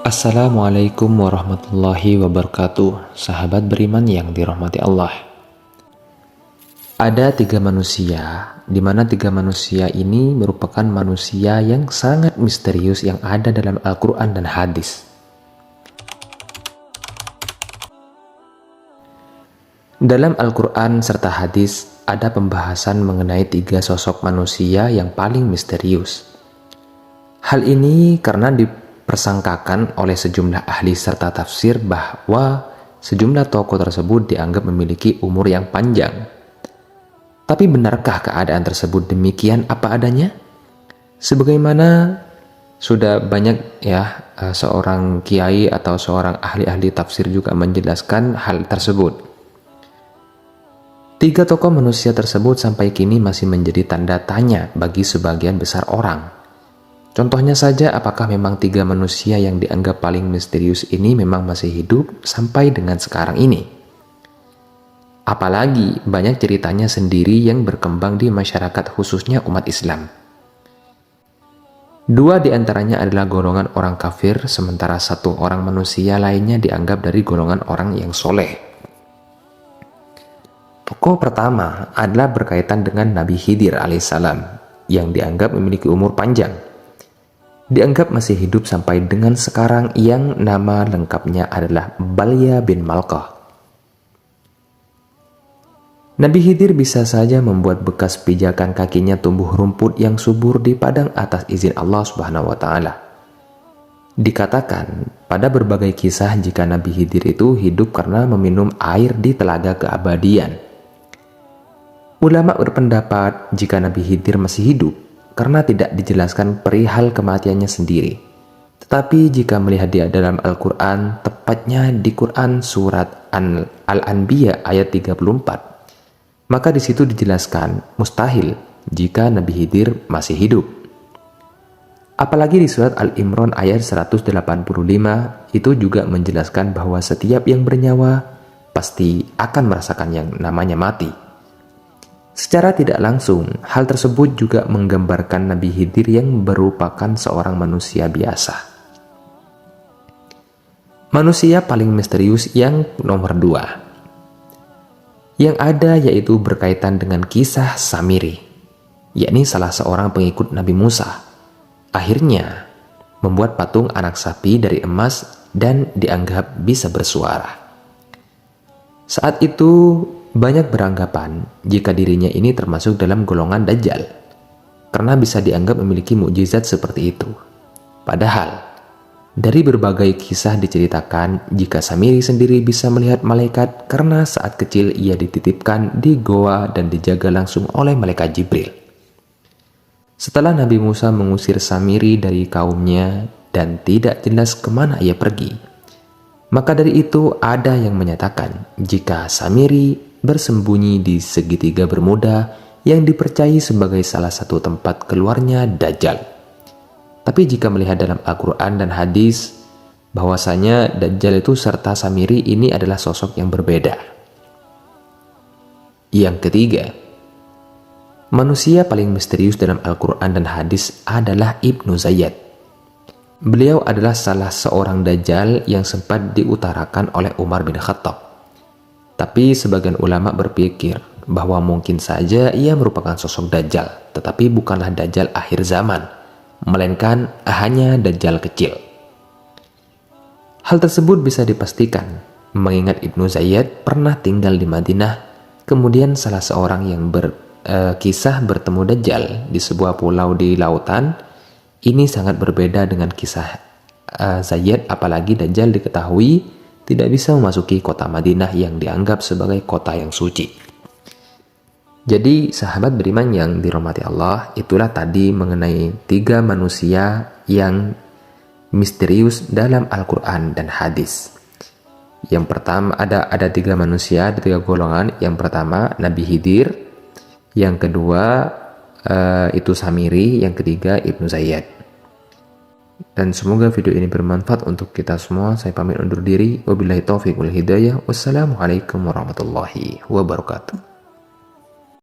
Assalamualaikum warahmatullahi wabarakatuh. Sahabat beriman yang dirahmati Allah. Ada tiga manusia, di mana tiga manusia ini merupakan manusia yang sangat misterius yang ada dalam Al-Quran dan hadis. Dalam Al-Quran serta hadis ada pembahasan mengenai tiga sosok manusia yang paling misterius. Hal ini karena dipersangkakan oleh sejumlah ahli serta tafsir bahwa sejumlah tokoh tersebut dianggap memiliki umur yang panjang. Tapi benarkah keadaan tersebut demikian apa adanya? Sebagaimana sudah banyak seorang kiai atau seorang ahli-ahli tafsir juga menjelaskan hal tersebut. Tiga tokoh manusia tersebut sampai kini masih menjadi tanda tanya bagi sebagian besar orang. Contohnya saja, apakah memang tiga manusia yang dianggap paling misterius ini memang masih hidup sampai dengan sekarang ini? Apalagi banyak ceritanya sendiri yang berkembang di masyarakat khususnya umat Islam. Dua diantaranya adalah golongan orang kafir, sementara satu orang manusia lainnya dianggap dari golongan orang yang soleh. Tokoh pertama adalah berkaitan dengan Nabi Khidir alaihissalam yang dianggap memiliki umur panjang. Dianggap masih hidup sampai dengan sekarang, yang nama lengkapnya adalah Balya bin Malkah. Nabi Khidir bisa saja membuat bekas pijakan kakinya tumbuh rumput yang subur di padang atas izin Allah Subhanahu wa Ta'ala. Dikatakan pada berbagai kisah jika Nabi Khidir itu hidup karena meminum air di telaga keabadian. Ulama berpendapat jika Nabi Khidir masih hidup karena tidak dijelaskan perihal kematiannya sendiri. Tetapi jika melihat di dalam Al-Quran, tepatnya di Quran surat Al-Anbiya ayat 34, maka di situ dijelaskan mustahil jika Nabi Khidir masih hidup. Apalagi di surat Al-Imran ayat 185 itu juga menjelaskan bahwa setiap yang bernyawa pasti akan merasakan yang namanya mati. Secara tidak langsung, hal tersebut juga menggambarkan Nabi Khidir yang merupakan seorang manusia biasa. Manusia paling misterius yang nomor 2 yang ada yaitu berkaitan dengan kisah Samiri, yakni salah seorang pengikut Nabi Musa. Akhirnya membuat patung anak sapi dari emas dan dianggap bisa bersuara. Saat itu banyak beranggapan jika dirinya ini termasuk dalam golongan Dajjal, karena bisa dianggap memiliki mukjizat seperti itu. Padahal dari berbagai kisah diceritakan jika Samiri sendiri bisa melihat malaikat karena saat kecil ia dititipkan di goa dan dijaga langsung oleh malaikat Jibril. Setelah Nabi Musa mengusir Samiri dari kaumnya dan tidak jelas kemana ia pergi, maka dari itu ada yang menyatakan jika Samiri bersembunyi di segitiga Bermuda yang dipercayai sebagai salah satu tempat keluarnya Dajjal. Tapi jika melihat dalam Al-Quran dan hadis, bahwasanya Dajjal itu serta Samiri ini adalah sosok yang berbeda. Yang ketiga, manusia paling misterius dalam Al-Quran dan hadis adalah Ibnu Zayyad. Beliau adalah salah seorang Dajjal yang sempat diutarakan oleh Umar bin Khattab. Tapi sebagian ulama berpikir bahwa mungkin saja ia merupakan sosok Dajjal, tetapi bukanlah Dajjal akhir zaman, melainkan hanya Dajjal kecil. Hal tersebut bisa dipastikan mengingat Ibnu Zayyad pernah tinggal di Madinah, kemudian salah seorang yang berkisah bertemu Dajjal di sebuah pulau di lautan. Ini sangat berbeda dengan kisah Zayyad, apalagi Dajjal diketahui tidak bisa memasuki kota Madinah yang dianggap sebagai kota yang suci. Jadi sahabat beriman yang dirahmati Allah, itulah tadi mengenai tiga manusia yang misterius dalam Al-Quran dan hadis. Yang pertama ada tiga manusia, ada tiga golongan. Yang pertama Nabi Khidir, yang kedua itu Samiri, yang ketiga Ibnu Zayyad. Dan semoga video ini bermanfaat untuk kita semua. Saya pamit undur diri. Wabillahi taufiq wal hidayah. Wassalamualaikum warahmatullahi wabarakatuh.